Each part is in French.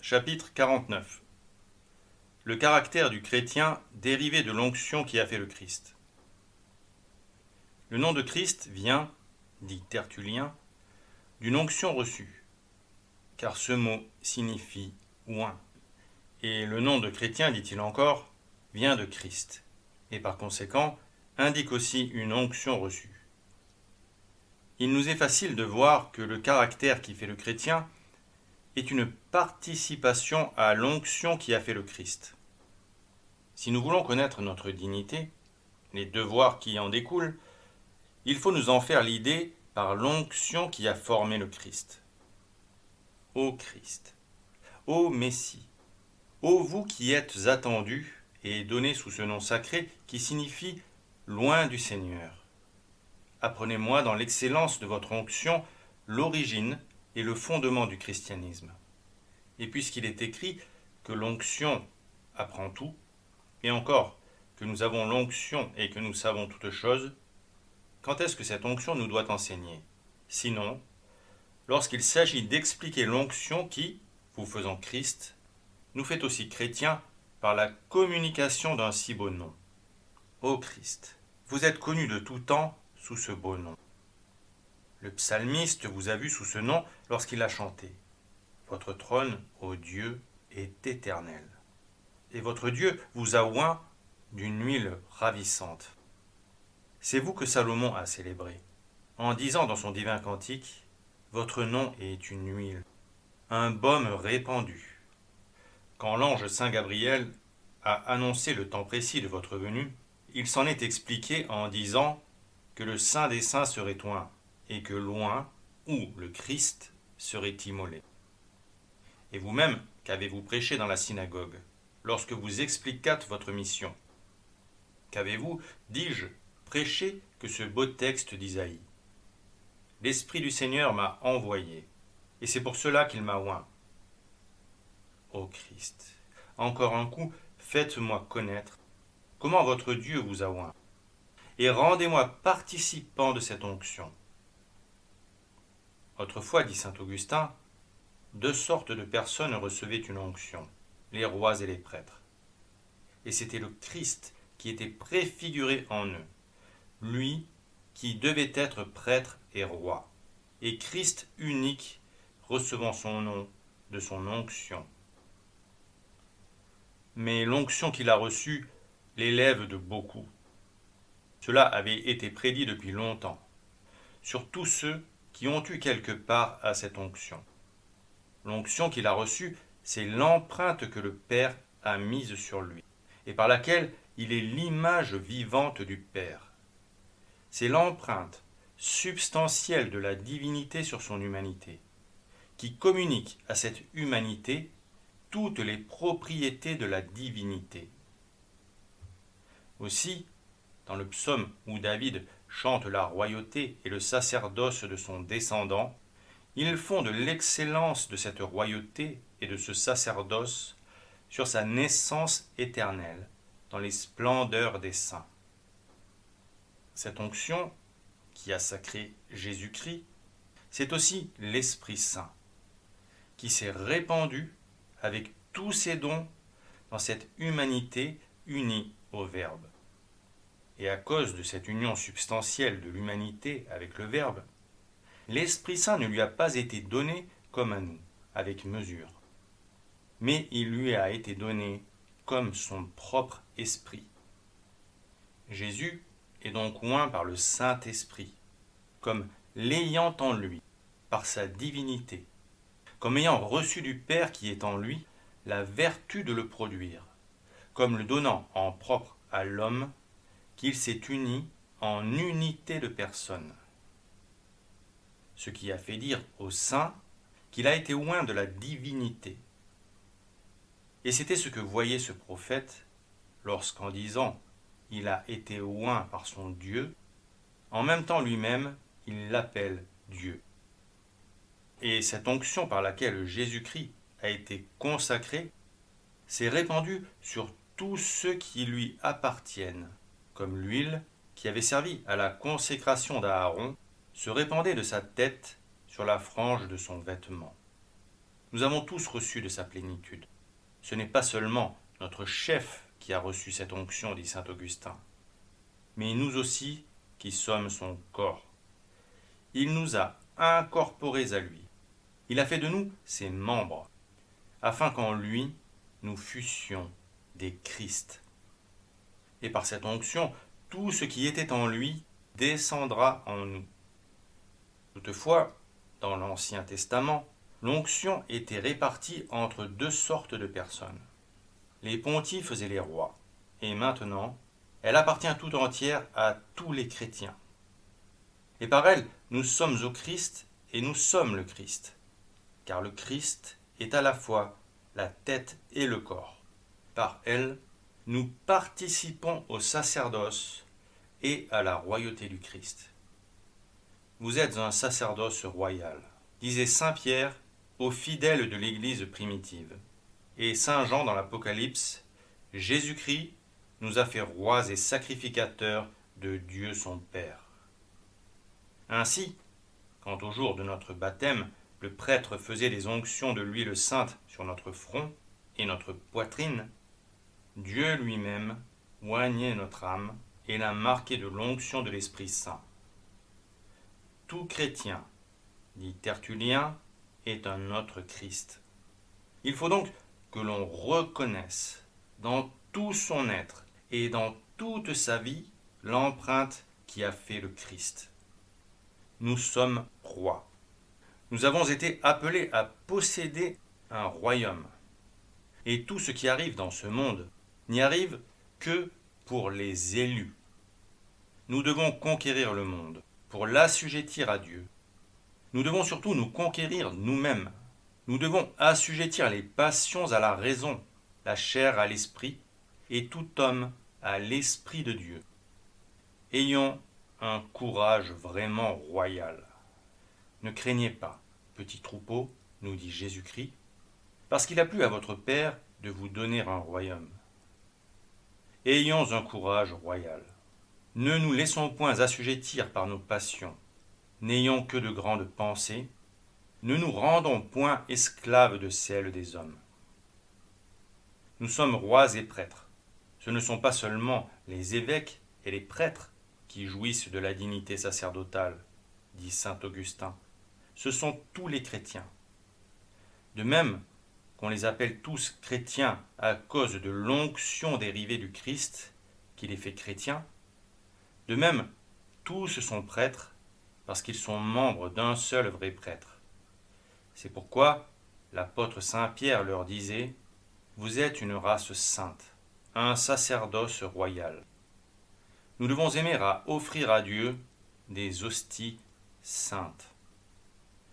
Chapitre 49. Le caractère du chrétien dérivé de l'onction qui a fait le Christ. Le nom de Christ vient, dit Tertullien, d'une onction reçue, car ce mot signifie oint. Et le nom de chrétien, dit-il encore, vient de Christ, et par conséquent indique aussi une onction reçue. Il nous est facile de voir que le caractère qui fait le chrétien est une participation à l'onction qui a fait le Christ. Si nous voulons connaître notre dignité, les devoirs qui en découlent, il faut nous en faire l'idée par l'onction qui a formé le Christ. Ô Christ, ô Messie, ô vous qui êtes attendus et donnés sous ce nom sacré qui signifie loin du Seigneur. Apprenez-moi dans l'excellence de votre onction l'origine et le fondement du christianisme. Et puisqu'il est écrit que l'onction apprend tout, et encore que nous avons l'onction et que nous savons toutes choses, quand est-ce que cette onction nous doit enseigner? Sinon, lorsqu'il s'agit d'expliquer l'onction qui, vous faisant Christ, nous fait aussi chrétiens par la communication d'un si beau nom. Ô Christ, vous êtes connu de tout temps sous ce beau nom. Le psalmiste vous a vu sous ce nom lorsqu'il a chanté. Votre trône, ô Dieu, est éternel. Et votre Dieu vous a oint d'une huile ravissante. C'est vous que Salomon a célébré, en disant dans son divin cantique, votre nom est une huile, un baume répandu. Quand l'ange Saint Gabriel a annoncé le temps précis de votre venue, il s'en est expliqué en disant que le Saint des Saints serait oint, et que l'oint, ou le Christ, serait immolé. Et vous-même, qu'avez-vous prêché dans la synagogue, lorsque vous expliquâtes votre mission? Qu'avez-vous, dis-je, prêché que ce beau texte d'Isaïe? L'Esprit du Seigneur m'a envoyé, et c'est pour cela qu'il m'a oint. Ô Christ, encore un coup, faites-moi connaître comment votre Dieu vous a oint, et rendez-moi participant de cette onction. Autrefois, dit saint Augustin, deux sortes de personnes recevaient une onction, les rois et les prêtres. Et c'était le Christ qui était préfiguré en eux, lui qui devait être prêtre et roi, et Christ unique recevant son nom de son onction. Mais l'onction qu'il a reçue l'élève de beaucoup. Cela avait été prédit depuis longtemps, sur tous ceux qui ont eu quelque part à cette onction. L'onction qu'il a reçue, c'est l'empreinte que le Père a mise sur lui, et par laquelle il est l'image vivante du Père. C'est l'empreinte substantielle de la divinité sur son humanité, qui communique à cette humanité toutes les propriétés de la divinité. Aussi, dans le psaume où David chante la royauté et le sacerdoce de son descendant, ils font de l'excellence de cette royauté et de ce sacerdoce sur sa naissance éternelle dans les splendeurs des saints. Cette onction, qui a sacré Jésus-Christ, c'est aussi l'Esprit Saint, qui s'est répandu avec tous ses dons dans cette humanité unie au Verbe. Et à cause de cette union substantielle de l'humanité avec le Verbe, l'Esprit Saint ne lui a pas été donné comme à nous, avec mesure, mais il lui a été donné comme son propre esprit. Jésus est donc oint par le Saint-Esprit, comme l'ayant en lui, par sa divinité, comme ayant reçu du Père qui est en lui la vertu de le produire, comme le donnant en propre à l'homme qu'il s'est uni en unité de personne. Ce qui a fait dire au Saint qu'il a été oint de la divinité. Et c'était ce que voyait ce prophète lorsqu'en disant « il a été oint par son Dieu », en même temps lui-même, il l'appelle Dieu. Et cette onction par laquelle Jésus-Christ a été consacré s'est répandue sur tous ceux qui lui appartiennent, comme l'huile qui avait servi à la consécration d'Aaron se répandait de sa tête sur la frange de son vêtement. Nous avons tous reçu de sa plénitude. Ce n'est pas seulement notre chef qui a reçu cette onction, dit saint Augustin, mais nous aussi qui sommes son corps. Il nous a incorporés à lui. Il a fait de nous ses membres, afin qu'en lui, nous fussions des Christ. Et par cette onction, tout ce qui était en lui descendra en nous. Toutefois, dans l'Ancien Testament, l'onction était répartie entre deux sortes de personnes, les pontifes et les rois. Et maintenant, elle appartient tout entière à tous les chrétiens. Et par elle, nous sommes au Christ et nous sommes le Christ, car le Christ est à la fois la tête et le corps. Par elle, nous participons au sacerdoce et à la royauté du Christ. Vous êtes un sacerdoce royal, disait saint Pierre aux fidèles de l'Église primitive. Et saint Jean dans l'Apocalypse, Jésus-Christ nous a fait rois et sacrificateurs de Dieu son Père. Ainsi, quand au jour de notre baptême, le prêtre faisait des onctions de l'huile sainte sur notre front et notre poitrine, Dieu lui-même oignait notre âme et la marquait de l'onction de l'Esprit Saint. Tout chrétien, dit Tertullien, est un autre Christ. Il faut donc que l'on reconnaisse dans tout son être et dans toute sa vie l'empreinte qui a fait le Christ. Nous sommes rois. Nous avons été appelés à posséder un royaume. Et tout ce qui arrive dans ce monde n'y arrive que pour les élus. Nous devons conquérir le monde pour l'assujettir à Dieu. Nous devons surtout nous conquérir nous-mêmes. Nous devons assujettir les passions à la raison, la chair à l'esprit, et tout homme à l'esprit de Dieu. Ayons un courage vraiment royal. Ne craignez pas, petit troupeau, nous dit Jésus-Christ, parce qu'il a plu à votre Père de vous donner un royaume. Ayons un courage royal. Ne nous laissons point assujettir par nos passions. N'ayons que de grandes pensées. Ne nous rendons point esclaves de celles des hommes. Nous sommes rois et prêtres. Ce ne sont pas seulement les évêques et les prêtres qui jouissent de la dignité sacerdotale, dit saint Augustin. Ce sont tous les chrétiens. De même qu'on les appelle tous chrétiens à cause de l'onction dérivée du Christ qui les fait chrétiens, de même tous sont prêtres parce qu'ils sont membres d'un seul vrai prêtre. C'est pourquoi l'apôtre saint Pierre leur disait « Vous êtes une race sainte, un sacerdoce royal. » Nous devons aimer à offrir à Dieu des hosties saintes.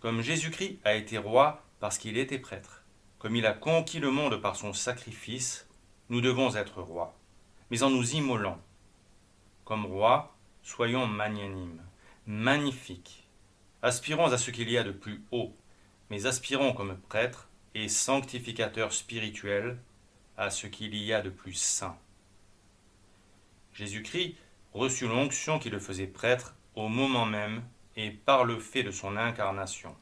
Comme Jésus-Christ a été roi parce qu'il était prêtre, comme il a conquis le monde par son sacrifice, nous devons être rois, mais en nous immolant. Comme rois, soyons magnanimes, magnifiques. Aspirons à ce qu'il y a de plus haut, mais aspirons comme prêtres et sanctificateurs spirituels à ce qu'il y a de plus saint. Jésus-Christ reçut l'onction qui le faisait prêtre au moment même et par le fait de son incarnation.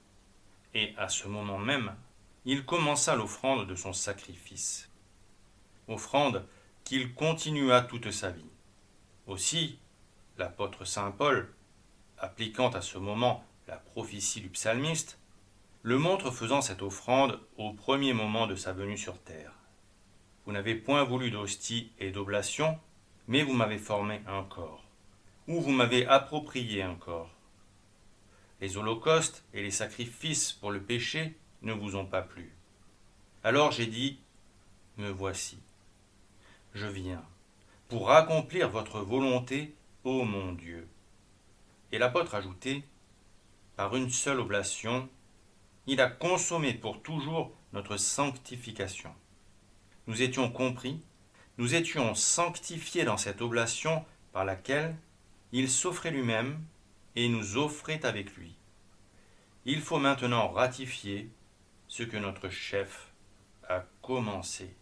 Et à ce moment même, il commença l'offrande de son sacrifice. Offrande qu'il continua toute sa vie. Aussi, l'apôtre saint Paul, appliquant à ce moment la prophétie du psalmiste, le montre faisant cette offrande au premier moment de sa venue sur terre. Vous n'avez point voulu d'hostie et d'oblation, mais vous m'avez formé un corps, ou vous m'avez approprié un corps. Les holocaustes et les sacrifices pour le péché ne vous ont pas plu. Alors j'ai dit, me voici, je viens, pour accomplir votre volonté, ô mon Dieu. Et l'apôtre ajoutait, par une seule oblation, il a consommé pour toujours notre sanctification. Nous étions compris, nous étions sanctifiés dans cette oblation par laquelle il s'offrait lui-même et nous offrait avec lui. Il faut maintenant ratifier ce que notre chef a commencé.